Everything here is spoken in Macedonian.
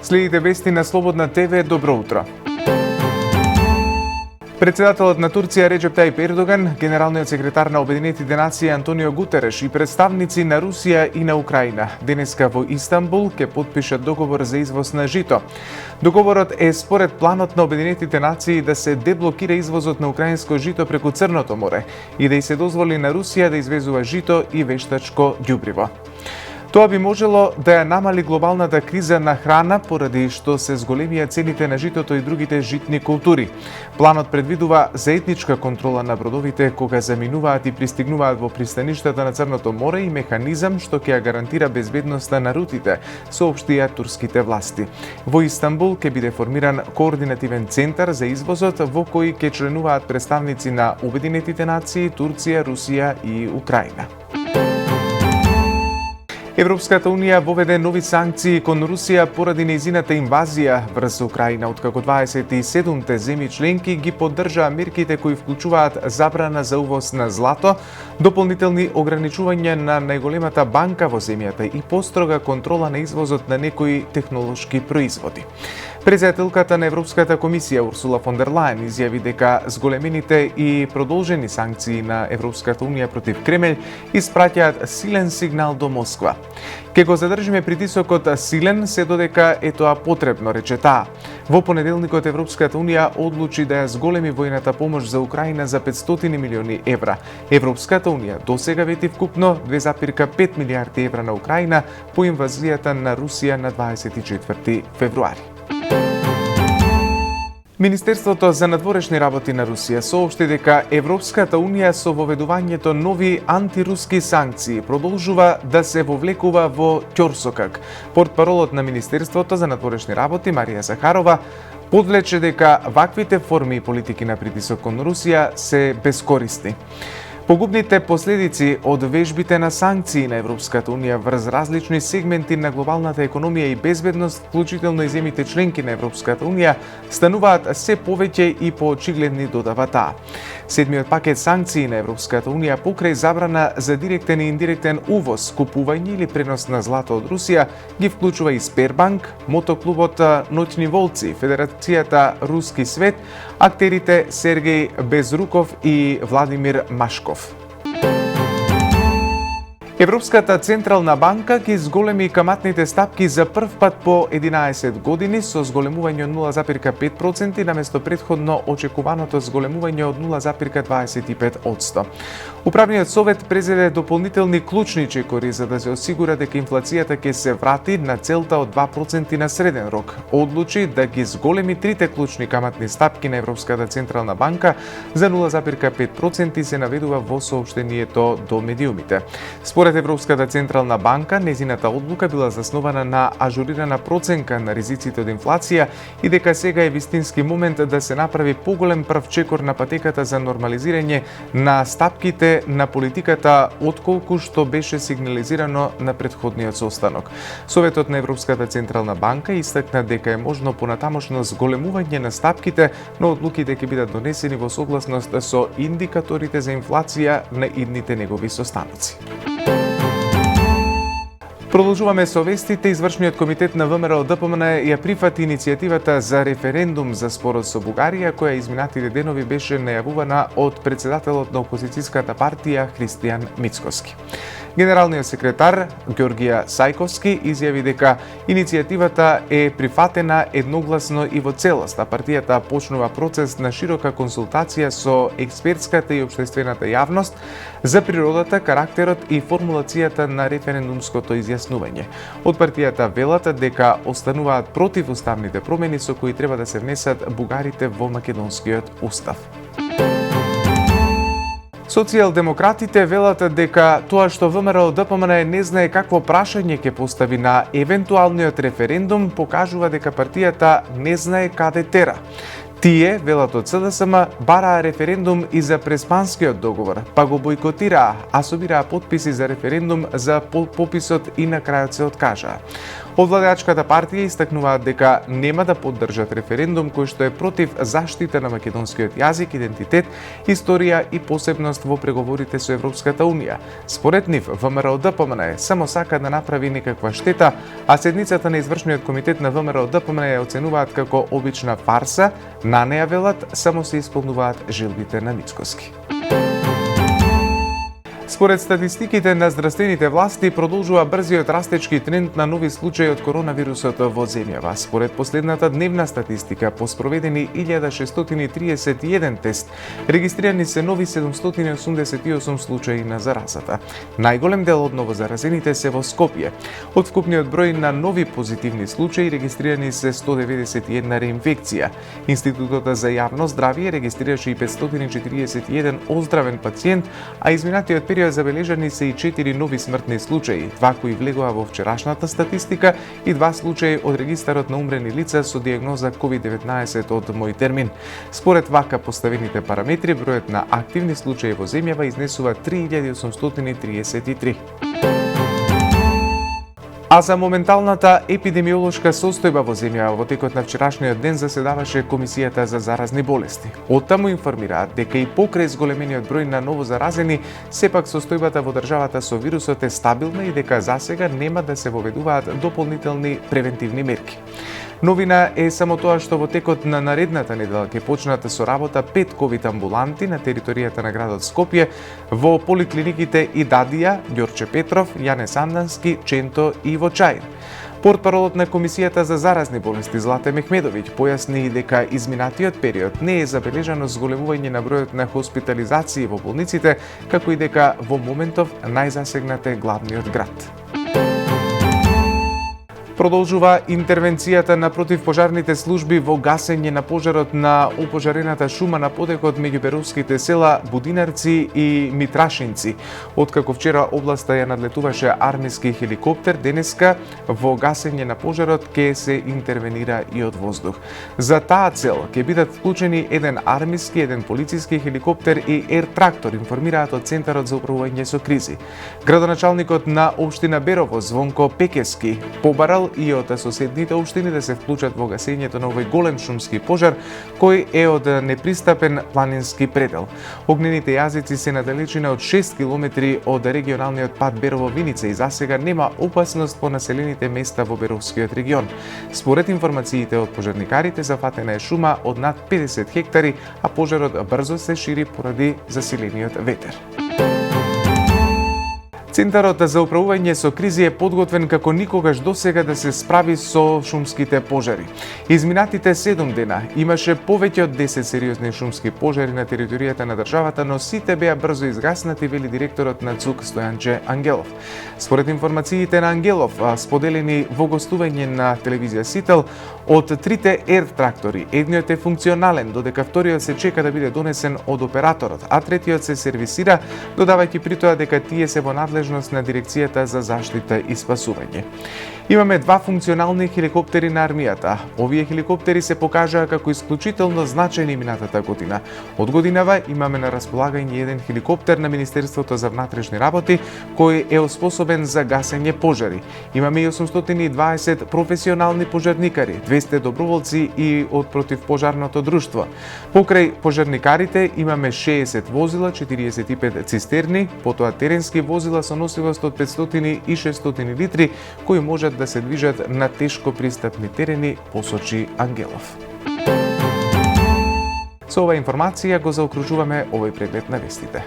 Следите вести на Слободна ТВ. Добро утро. Председателот на Турција Реджеп Тајип Ердоган, генералниот секретар на Обединетите нации Антонио Гутереш и представници на Русија и на Украина денеска во Истанбул ќе потпишат договор за извоз на жито. Договорот е според планот на Обединетите нации да се деблокира извозот на украинско жито преку Црното море и да ѝ се дозволи на Русија да извезува жито и вештачко ѓубриво. Тоа би можело да ја намали глобалната криза на храна поради што се зголемија цените на житото и другите житни култури. Планот предвидува заетничка контрола на бродовите кога заминуваат и пристигнуваат во пристаништата на Црното море и механизам што ќе ја гарантира безбедноста на рутите, соопштија турските власти. Во Истанбул ќе биде формиран координативен центар за извозот во кој ќе членуваат представници на Обединетите нации, Турција, Русија и Украина. Европската Унија воведе нови санкции кон Русија поради нејзината инвазија врз Украина, откако 27-те земји членки ги поддржаа мерките кои вклучуваат забрана за увоз на злато, дополнителни ограничувања на најголемата банка во земјата и построга контрола на извозот на некои технолошки производи. Председателката на Европската комисија Урсула фон дер Лајен изјави дека зголемените и продолжени санкции на Европската Унија против Кремљ испраќаат силен сигнал до Москва. Ке го задржиме притисокот силен се додека е тоа потребно, рече таа. Во понеделникот Европската Унија одлучи да ја зголеми војната помош за Украина за 500 милиони евра. Европската Унија досега вети вкупно 2,5 милијарди евра на Украина по инвазијата на Русија на 24 февруари. Министерството за надворешни работи на Русија соопшти дека Европската Унија со воведувањето нови антируски санкции продолжува да се вовлекува во ќорсокак. Портпаролот на Министерството за надворешни работи Марија Захарова подлече дека ваквите форми и политики на притисок кон Русија се бескорисни. Погубните последици од вежбите на санкции на Европската Унија врз различни сегменти на глобалната економија и безбедност, вклучително и земјите членки на Европската Унија, стануваат се повеќе и поочигледни, додава таа. Седмиот пакет санкции на Европската Унија покрај забрана за директен и индиректен увоз, купување или пренос на злато од Русија ги вклучува и Сбербанк, мотоклубот Ноќни волци, Федерацијата Руски свет, актерите Сергеј Безруков и Владимир Машков. Европската централна банка ги зголеми каматните стапки за прв пат по 11 години со зголемување од 0,5% наместо претходно очекуваното зголемување од 0,25%. Управниот совет презеде дополнителни клучни чекори за да се осигура дека инфлацијата ќе се врати на целта од 2% на среден рок. Одлучи да ги зголеми трите клучни каматни стапки на Европската централна банка за 0,5% се наведува во соопштението до медиумите. Според Европската централна банка, незината одлука била заснована на ажурирана проценка на ризиците од инфлација и дека сега е вистински момент да се направи поголем прв чекор на патеката за нормализирање на стапките на политиката отколку што беше сигнализирано на претходниот состанок. Советот на Европската централна банка истакна дека е можно понатамошно зголемување на стапките, но одлуките ќе бидат донесени во согласност со индикаторите за инфлација на идните негови состаноци. Продолжуваме со вестите. Извршниот комитет на ВМРО ДПМН ја прифати иницијативата за референдум за спорот со Бугарија, која изминатите денови беше најавувана од председателот на опозицијската партија Христијан Мицкоски. Генералниот секретар Ѓорѓија Сајковски изјави дека иницијативата е прифатена едногласно и во целост, а партијата почнува процес на широка консултација со експертската и општествената јавност за природата, карактерот и формулацијата на референдумското изјаснување. Од партијата велат дека остануваат против уставните промени со кои треба да се внесат бугарите во македонскиот устав. Социјалдемократите велат дека тоа што ВМРО ДПМН не знае какво прашање ќе постави на евентуалниот референдум покажува дека партијата не знае каде тера. Тие, велат од СДСМ, бараа референдум и за Преспанскиот договор, па го бойкотираа, а собираа потписи за референдум за пописот и на крајот се откажаа. Од владеачката партија истакнуваат дека нема да поддржат референдум кој што е против заштита на македонскиот јазик, идентитет, историја и посебност во преговорите со Европската унија. Според нив, ВМРО-ДПМН само сака да направи некаква штета, а седницата на извршниот комитет на ВМРО-ДПМН ја оценуваат како обична фарса, на неја велат само се исполнуваат желбите на Мицкоски. Според статистиките на здравствените власти, продолжува брзиот растечки тренд на нови случаи од коронавирусот во земјава. Според последната дневна статистика, по спроведени 1631 тест, регистрирани се нови 788 случаи на заразата. Најголем дел од новозаразените се во Скопје. Од вкупниот број на нови позитивни случаи, регистрирани се 191 реинфекција. Институтот за јавно здравје регистрираше и 541 оздравен пациент, а изминатиот период забележани се и 4 нови смртни случаи, 2 кои влегоа во вчерашната статистика и 2 случаи од регистарот на умрени лица со диагноза COVID-19 од Мој термин. Според вака поставените параметри, бројот на активни случаи во земјава изнесува 3833. А за моменталната епидемиолошка состојба во земјава во текот на вчерашниот ден заседаваше Комисијата за заразни болести. Оттаму информираат дека и покрај зголемениот број на новозаразени, сепак состојбата во државата со вирусот е стабилна и дека засега нема да се воведуваат дополнителни превентивни мерки. Новина е само тоа што во текот на наредната недела ќе почнат со работа 5 ковид амбуланти на територијата на градот Скопје во поликлиниките Идадија, Ѓорче Петров, Јане Сандански, Ченто и во Чаир. Портпаролот на Комисијата за заразни болести Злате Мехмедовиќ појасни дека изминатиот период не е забележано зголемување на бројот на хоспитализации во болниците, како и дека во моментов најзасегнат е главниот град. Продолжува интервенцијата на противпожарните служби во гасење на пожарот на опожарената шума на потекот меѓу беровските села Будинарци и Митрашинци. Откако вчера областа ја надлетуваше армиски хеликоптер, денеска во гасење на пожарот ќе се интервенира и од воздух. За таа цел ќе бидат вклучени еден армиски, еден полициски хеликоптер и ер трактор, информираат од Центарот за управување со кризи. Градоначалникот на општина Берово Звонко Пекески побарал и од соседните општини да се вклучат во гасењето на овој голем шумски пожар, кој е од непристапен планински предел. Огнените јазици се на далечина од 6 километри од регионалниот пат Берово-Виница и засега нема опасност по населените места во Беровскиот регион. Според информациите од пожарникарите, зафатена е шума од над 50 хектари, а пожарот брзо се шири поради засилениот ветер. Центарот за управување со кризи е подготвен како никогаш досега да се справи со шумските пожари. Изминатите 7 дена имаше повеќе од 10 сериозни шумски пожари на територијата на државата, но сите беа брзо изгаснати, вели директорот на ЦУК Стојанче Ангелов. Според информациите на Ангелов, споделени во гостување на телевизија Сител, од трите ер трактори, едниот е функционален, додека вториот се чека да биде донесен од операторот, а третиот се сервисира, додавајќи при тоа дека тие се во надлежност на Дирекцијата за заштита и спасување. Имаме 2 функционални хеликоптери на армијата. Овие хеликоптери се покажаа како исклучително значајни минатата година. Од годинава имаме на располагање еден хеликоптер на Министерството за внатрешни работи кој е способен за гасење пожари. Имаме и 820 професионални пожарникари, 200 доброволци и од противпожарното друштво. Покрај пожарникарите имаме 60 возила, 45 цистерни, потоа теренски возила со носивост од 500 и 600 литри кои можат да се движат на тешко пристапни терени, посочи Ангелов. Со оваа информација го заокружуваме овој преглед на вестите.